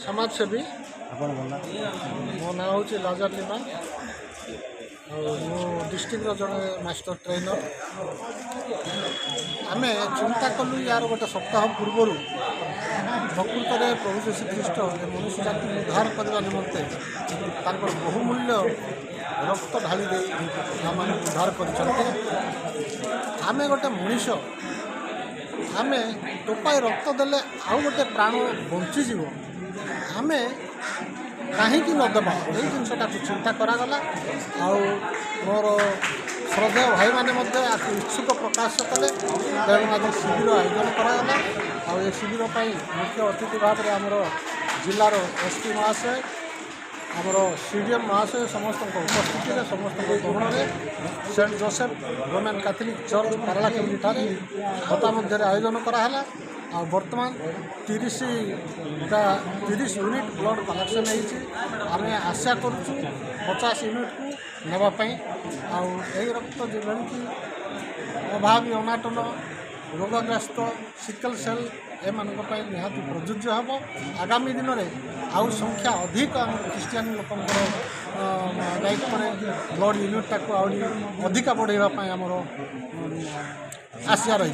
समाजसेवी ଆପଣ ଭଲ मो ना हूँ लाजर लिमा डिस्ट्रिक्ट जड़े मास्टर ट्रेनर आम चिंता कलु यार गोटे सप्ताह पूर्वर प्रकृत में प्रभु श्री ख्रीष्ट मनुष्य जाति उद्धार करने निमंते बहुमूल्य रक्त ढाली दे आम उद्धार कर आम गोटे मनीष आम टोपाए रक्त देले आउ गोटे प्राण बंचीज आम कहीं नदेबा यही जिनटा चिंता करागला मोर श्रद्धेय भाई मैंने इच्छुक प्रकाश कले तेणु आज शिविर आयोजन करागला आ शिविर मुख्य अतिथि भाव में आमर जिलार एसपी महाशय आमर सीडीएम महाशय समस्त उपस्थिति में समस्त गहण में Saint Joseph Roman Catholic church Paralakhemundi ठारे भत्ता मध्य आयोजन कराला आ बर्तमान 30 यूनिट ब्लड कलेक्शन आम आशा करुचु 50 यूनिट को नापी आई रक्त जो कि अभावी अनाटन रोगग्रस्त सिकल सेल एम निहाती प्रযোज्य हम आगामी दिन में आउ संख्या अधिक ख्रीस्टियान लोक दायित्व ब्लड यूनिटा को अधिका बढ़ाई आमर आशा रही।